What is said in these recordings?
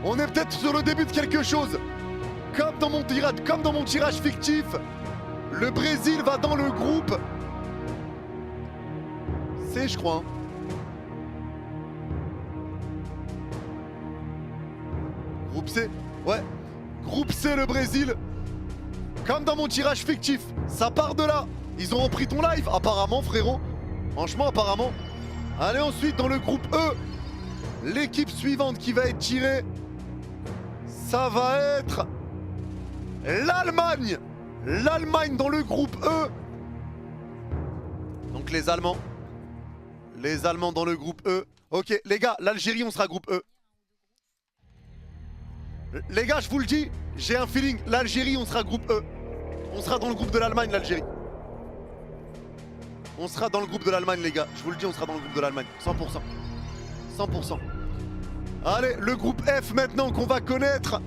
On est peut-être sur le début de quelque chose. Comme dans mon tirage fictif, le Brésil va dans le groupe C, je crois. Groupe C, ouais. Groupe C, le Brésil. Comme dans mon tirage fictif, ça part de là. Ils ont repris ton live, apparemment, frérot. Franchement, apparemment. Allez, ensuite, dans le groupe E, l'équipe suivante qui va être tirée, ça va être l'Allemagne. L'Allemagne dans le groupe E. Donc les Allemands. Les Allemands dans le groupe E. Ok, les gars, l'Algérie, on sera groupe E. Les gars, je vous le dis, j'ai un feeling, l'Algérie, on sera groupe E. On sera dans le groupe de l'Allemagne, l'Algérie. On sera dans le groupe de l'Allemagne, les gars. Je vous le dis, on sera dans le groupe de l'Allemagne. 100%. 100%. Allez, le groupe F maintenant qu'on va connaître.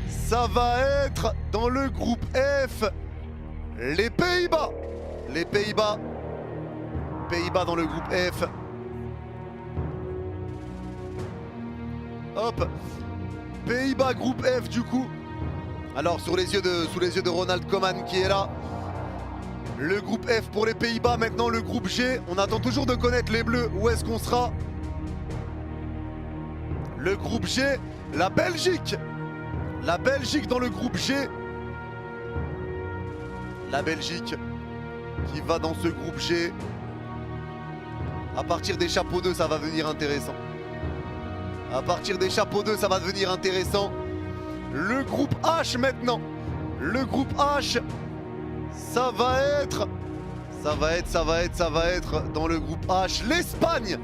Ça va être dans le groupe F. Les Pays-Bas. Les Pays-Bas. Pays-Bas dans le groupe F. Hop. Pays-Bas groupe F du coup. Alors sous les yeux de Ronald Koeman qui est là. Le groupe F pour les Pays-Bas. Maintenant le groupe G. On attend toujours de connaître les Bleus. Où est-ce qu'on sera? Le groupe G. La Belgique. La Belgique dans le groupe G. La Belgique qui va dans ce groupe G. À partir des chapeaux 2, ça va devenir intéressant. À partir des chapeaux 2, ça va devenir intéressant. Le groupe H maintenant. Le groupe H. Ça va être dans le groupe H. L'Espagne.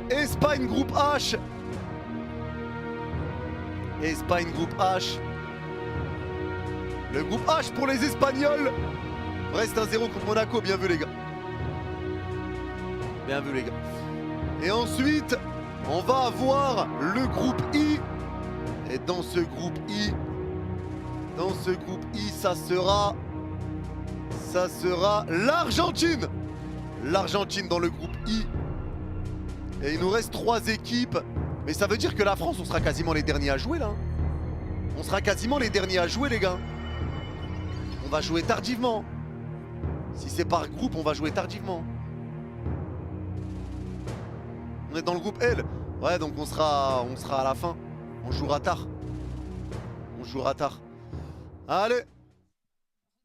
Espagne groupe H. Espagne groupe H. Le groupe H pour les Espagnols. Reste 1-0 contre Monaco. Bien vu les gars. Bien vu les gars. Et ensuite, on va avoir le groupe I. Et dans ce groupe I, ça sera l'Argentine. L'Argentine dans le groupe I. Et il nous reste 3 équipes. Mais ça veut dire que la France, on sera quasiment les derniers à jouer là. On sera quasiment les derniers à jouer les gars. On va jouer tardivement. Si c'est par groupe, on va jouer tardivement. On est dans le groupe L. Ouais, donc on sera à la fin. On jouera tard. On jouera tard. Allez.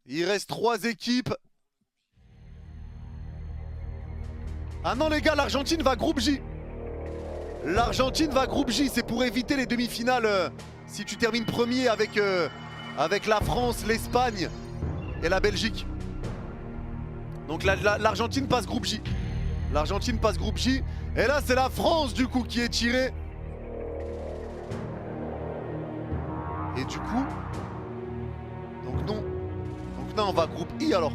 Il reste 3 équipes. Ah non les gars, l'Argentine va groupe J. L'Argentine va groupe J. C'est pour éviter les demi-finales. Si tu termines premier avec la France, l'Espagne et la Belgique. Donc l'Argentine passe groupe J. L'Argentine passe groupe J. Et là, c'est la France, du coup, qui est tirée. Et du coup... Donc non. Donc non, on va groupe I, alors.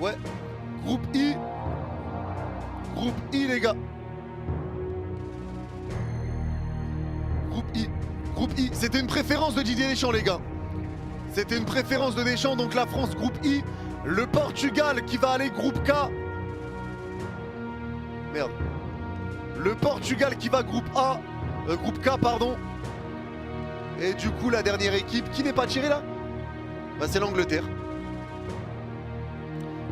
Ouais. Groupe I. Groupe I, les gars. Groupe I. Groupe I. C'était une préférence de Didier Deschamps, les gars. C'était une préférence de Deschamps, donc la France, groupe I. Le Portugal qui va aller groupe K. Merde. Le Portugal qui va groupe A. Groupe K, pardon. Et du coup, la dernière équipe qui n'est pas tirée là, bah, c'est l'Angleterre.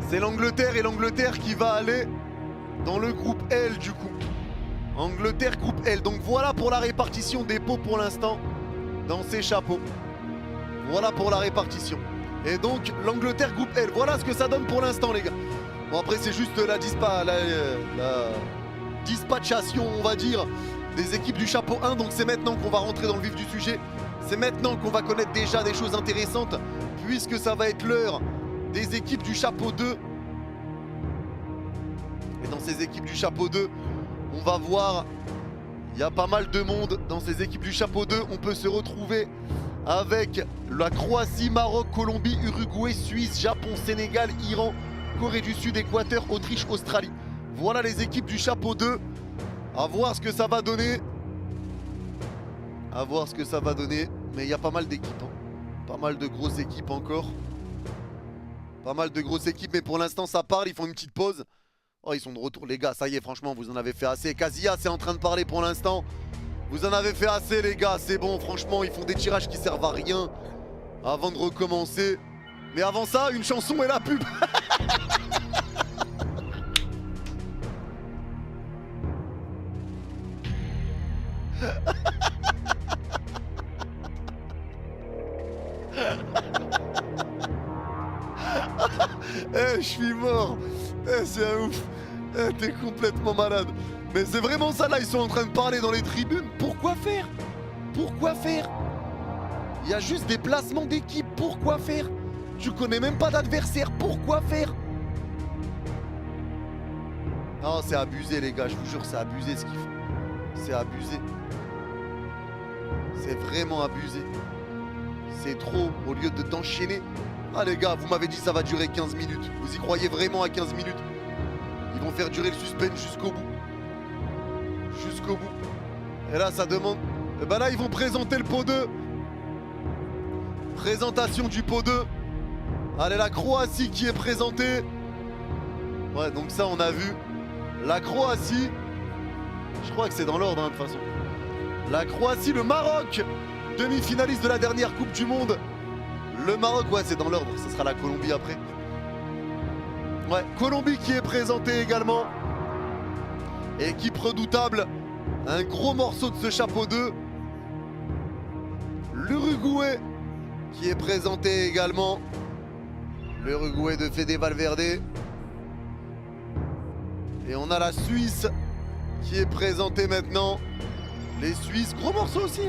C'est l'Angleterre et l'Angleterre qui va aller dans le groupe L du coup. Angleterre groupe L. Donc voilà pour la répartition des pots pour l'instant dans ces chapeaux. Voilà pour la répartition. Et donc l'Angleterre groupe L. Voilà ce que ça donne pour l'instant les gars. Bon après c'est juste la dispatchation on va dire des équipes du chapeau 1. Donc c'est maintenant qu'on va rentrer dans le vif du sujet. C'est maintenant qu'on va connaître déjà des choses intéressantes. Puisque ça va être l'heure des équipes du chapeau 2. Et dans ces équipes du chapeau 2, on va voir, il y a pas mal de monde dans ces équipes du chapeau 2. On peut se retrouver avec la Croatie, Maroc, Colombie, Uruguay, Suisse, Japon, Sénégal, Iran, Corée du Sud, Équateur, Autriche, Australie. Voilà les équipes du chapeau 2. À voir ce que ça va donner. À voir ce que ça va donner. Mais il y a pas mal d'équipes. Hein. Pas mal de grosses équipes encore. Pas mal de grosses équipes. Mais pour l'instant ça parle. Ils font une petite pause. Oh, ils sont de retour, les gars. Ça y est, franchement, vous en avez fait assez. Casillas est en train de parler pour l'instant. Vous en avez fait assez, les gars. C'est bon, franchement, ils font des tirages qui servent à rien avant de recommencer. Mais avant ça, une chanson et la pub. Eh, je suis mort. Eh, c'est un ouf. Eh, t'es complètement malade. Mais c'est vraiment ça, là, ils sont en train de parler dans les tribunes. Pourquoi faire? Pourquoi faire? Il y a juste des placements d'équipe. Pourquoi faire? Tu connais même pas d'adversaire. Pourquoi faire? Non, c'est abusé, les gars. Je vous jure, c'est abusé ce qu'ils font. C'est abusé. C'est vraiment abusé. C'est trop, au lieu de t'enchaîner. Ah les gars, vous m'avez dit ça va durer 15 minutes. Vous y croyez vraiment à 15 minutes? Ils vont faire durer le suspense jusqu'au bout. Jusqu'au bout. Et là, ça demande... Et ben là, ils vont présenter le pot 2. Présentation du pot 2. Allez, la Croatie qui est présentée. Ouais, donc ça, on a vu. La Croatie. Je crois que c'est dans l'ordre, hein, de toute façon. La Croatie, le Maroc. Demi-finaliste de la dernière Coupe du Monde. Le Maroc, ouais, c'est dans l'ordre. Ce sera la Colombie après. Ouais, Colombie qui est présentée également. Équipe redoutable. Un gros morceau de ce chapeau 2. L'Uruguay qui est présenté également. L'Uruguay de Fede Valverde. Et on a la Suisse qui est présentée maintenant. Les Suisses, gros morceau aussi.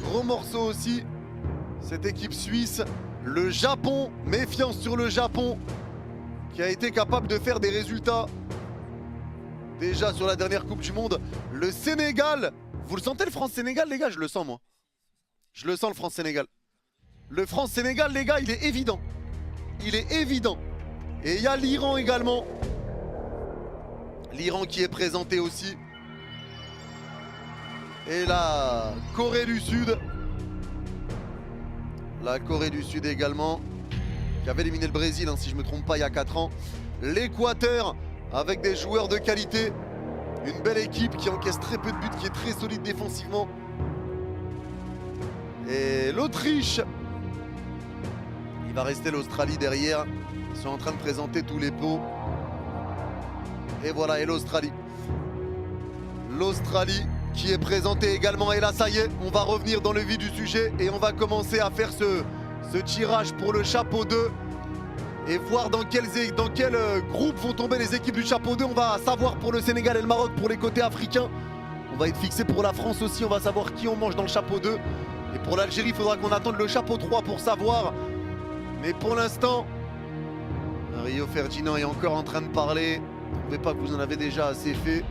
Gros morceau aussi. Cette équipe suisse. Le Japon, méfiance sur le Japon, qui a été capable de faire des résultats déjà sur la dernière Coupe du Monde. Le Sénégal, vous le sentez le France-Sénégal, les gars? Je le sens, moi. Je le sens, le France-Sénégal. Le France-Sénégal, les gars, il est évident. Il est évident. Et il y a l'Iran également. L'Iran qui est présenté aussi. Et la Corée du Sud. La Corée du Sud également. Qui avait éliminé le Brésil, hein, si je ne me trompe pas, il y a 4 ans. L'Équateur, avec des joueurs de qualité. Une belle équipe qui encaisse très peu de buts, qui est très solide défensivement. Et l'Autriche. Il va rester l'Australie derrière. Ils sont en train de présenter tous les pots. Et voilà, et l'Australie. L'Australie qui est présentée également. Et là, ça y est, on va revenir dans le vif du sujet. Et on va commencer à faire ce tirage pour le chapeau 2. Et voir dans quel groupe vont tomber les équipes du chapeau 2. On va savoir pour le Sénégal et le Maroc, pour les côtés africains. On va être fixé pour la France aussi. On va savoir qui on mange dans le chapeau 2. Et pour l'Algérie, il faudra qu'on attende le chapeau 3 pour savoir. Mais pour l'instant, Rio Ferdinand est encore en train de parler. Ne trouvez pas que vous en avez déjà assez fait.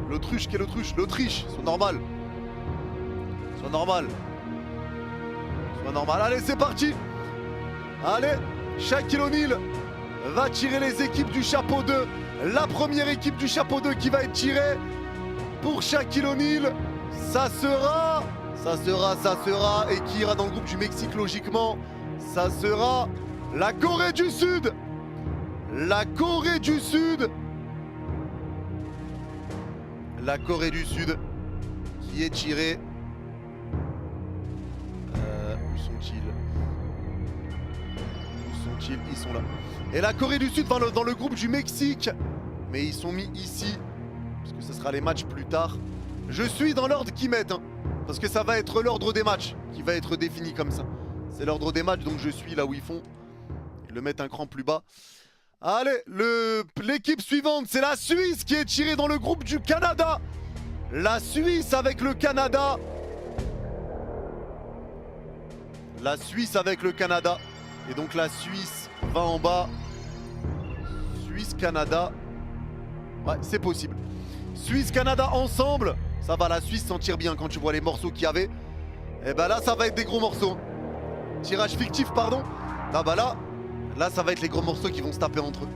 L'Autriche, quelle Autriche? L'Autriche, c'est normal. C'est normal. C'est normal. Allez, c'est parti. Allez, Shaquille O'Neal va tirer les équipes du chapeau 2. La première équipe du chapeau 2 qui va être tirée pour Shaquille O'Neal. Ça sera, et qui ira dans le groupe du Mexique logiquement. Ça sera la Corée du Sud. La Corée du Sud. La Corée du Sud qui est tirée. Où sont-ils? Où sont-ils? Ils sont là. Et la Corée du Sud va dans le groupe du Mexique. Mais ils sont mis ici. Parce que ce sera les matchs plus tard. Je suis dans l'ordre qu'ils mettent. Hein, parce que ça va être l'ordre des matchs qui va être défini comme ça. C'est l'ordre des matchs, donc je suis là où ils font. Ils le mettent un cran plus bas. Allez, l'équipe suivante, c'est la Suisse qui est tirée dans le groupe du Canada. La Suisse avec le Canada. La Suisse avec le Canada. Et donc la Suisse va en bas. Suisse-Canada. Ouais, c'est possible. Suisse-Canada ensemble. Ça va, la Suisse s'en tire bien quand tu vois les morceaux qu'il y avait. Et ben là, ça va être des gros morceaux. Tirage fictif, pardon. Ah bah là, ça va être les gros morceaux qui vont se taper entre eux.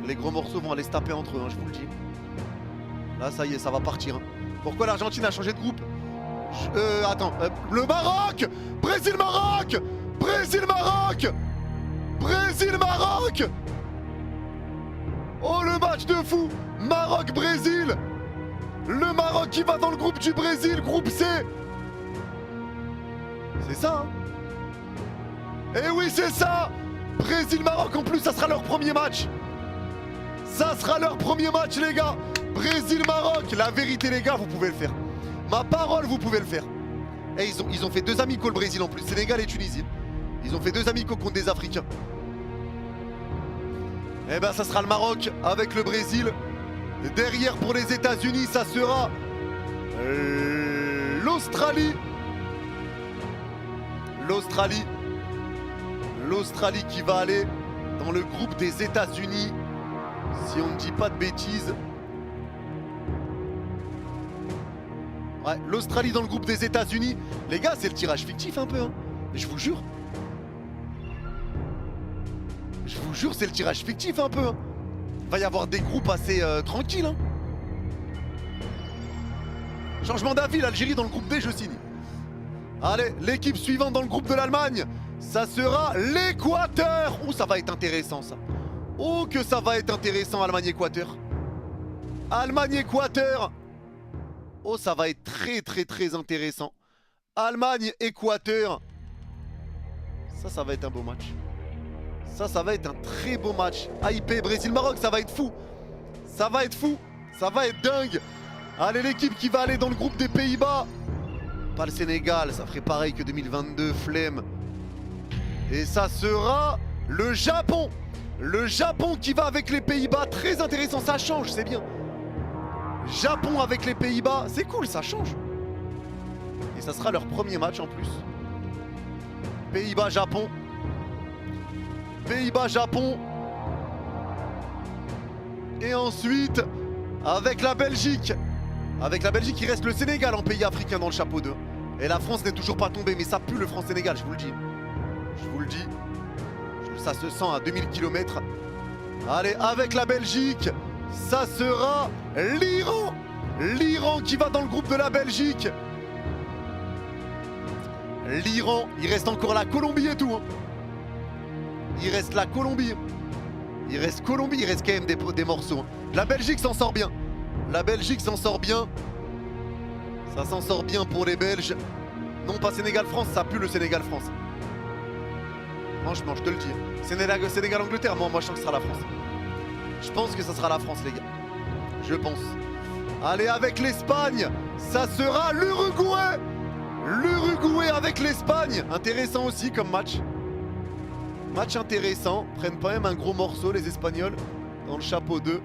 Les gros morceaux vont aller se taper entre eux, hein, je vous le dis. Là, ça y est, ça va partir. Hein. Pourquoi l'Argentine a changé de groupe? Attends. Le Maroc! Brésil-Maroc! Brésil-Maroc! Brésil-Maroc! Oh, le match de fou. Maroc-Brésil. Le Maroc qui va dans le groupe du Brésil, groupe C. C'est ça, hein? Eh oui, c'est ça. Brésil-Maroc, en plus, ça sera leur premier match. Ça sera leur premier match, les gars. Brésil-Maroc. La vérité, les gars, vous pouvez le faire. Ma parole, vous pouvez le faire. Et ils ont fait 2 amicaux, le Brésil, en plus. Sénégal et Tunisie. Ils ont fait 2 amicaux contre des Africains. Eh ben, ça sera le Maroc avec le Brésil. Derrière, pour les États-Unis, ça sera l'Australie. L'Australie qui va aller dans le groupe des États-Unis, si on ne dit pas de bêtises. Ouais, l'Australie dans le groupe des États-Unis. Les gars, c'est le tirage fictif un peu, hein. Je vous jure. Je vous jure, c'est le tirage fictif un peu, hein. Va y avoir des groupes assez tranquilles, hein. Changement d'avis, l'Algérie dans le groupe D, je signe. Allez, l'équipe suivante dans le groupe de l'Allemagne, ça sera l'Équateur. Oh, ça va être intéressant, ça. Oh, que ça va être intéressant, Allemagne-Équateur. Allemagne-Équateur. Oh, ça va être très intéressant. Allemagne-Équateur. Ça va être un beau match. Ça va être un très beau match. AIP, Brésil-Maroc, ça va être fou. Ça va être fou. Ça va être dingue. Allez, l'équipe qui va aller dans le groupe des Pays-Bas. Pas le Sénégal, ça ferait pareil que 2022, flemme. Et ça sera le Japon. Le Japon qui va avec les Pays-Bas, très intéressant, ça change, c'est bien. Japon avec les Pays-Bas, c'est cool, ça change. Et ça sera leur premier match en plus. Pays-Bas-Japon. Pays-Bas-Japon. Et ensuite, avec la Belgique. Avec la Belgique, il reste le Sénégal en pays africain dans le chapeau 2. Et la France n'est toujours pas tombée, mais ça pue le France-Sénégal, je vous le dis. Je vous le dis. Ça se sent à 2000 km. Allez, avec la Belgique, ça sera l'Iran. L'Iran qui va dans le groupe de la Belgique. L'Iran, il reste encore la Colombie et tout, hein. Il reste la Colombie. Il reste Colombie, il reste quand même des morceaux, hein. La Belgique s'en sort bien. La Belgique s'en sort bien. Ça s'en sort bien pour les Belges. Non, pas Sénégal-France, ça pue le Sénégal-France. Franchement, je te le dis. Sénégal-Angleterre, moi je sens que ce sera la France. Je pense que ça sera la France, les gars. Je pense. Allez, avec l'Espagne, ça sera l'Uruguay. L'Uruguay avec l'Espagne. Intéressant aussi comme match. Match intéressant. Prennent quand même un gros morceau, les Espagnols, dans le chapeau 2.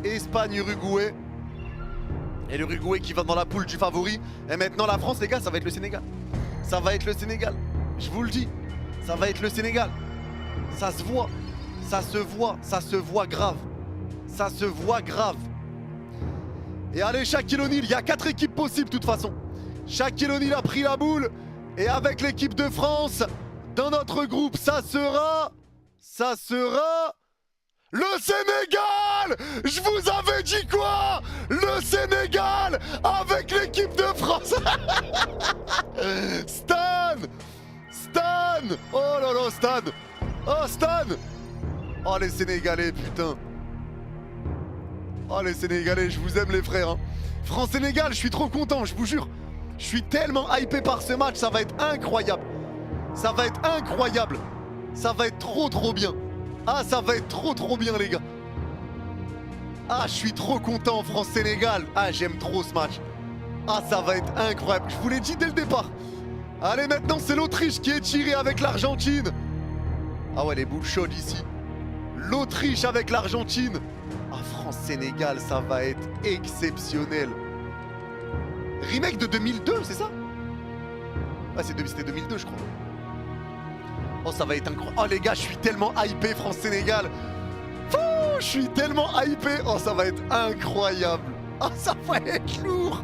Espagne-Uruguay. Et l'Uruguay qui va dans la poule du favori. Et maintenant la France, les gars, ça va être le Sénégal. Ça va être le Sénégal. Je vous le dis. Ça va être le Sénégal. Ça se voit. Ça se voit. Ça se voit grave. Ça se voit grave. Et allez, Shaquille O'Neal, il y a 4 équipes possibles de toute façon. Shaquille O'Neal a pris la boule. Et avec l'équipe de France, dans notre groupe, ça sera... Le Sénégal! Je vous avais dit quoi? Le Sénégal avec l'équipe de France. Stan! Stan! Oh là là, Stan! Oh, Stan! Oh, les Sénégalais, putain! Oh, les Sénégalais, je vous aime, les frères, hein. France-Sénégal, je suis trop content, je vous jure. Je suis tellement hypé par ce match, ça va être incroyable. Ça va être incroyable. Ça va être trop bien. Ah, ça va être trop bien, les gars. Ah, je suis trop content, France-Sénégal. Ah, j'aime trop ce match. Ah, ça va être incroyable. Je vous l'ai dit dès le départ. Allez, maintenant, c'est l'Autriche qui est tirée avec l'Argentine. Ah ouais, les boules chaudes ici. L'Autriche avec l'Argentine. Ah, France-Sénégal, ça va être exceptionnel. Remake de 2002, c'est ça? Ah, c'était 2002, je crois. Oh, ça va être incroyable. Oh, les gars, je suis tellement hypé, France-Sénégal. Je suis tellement hypé. Oh, ça va être incroyable. Oh, ça va être lourd.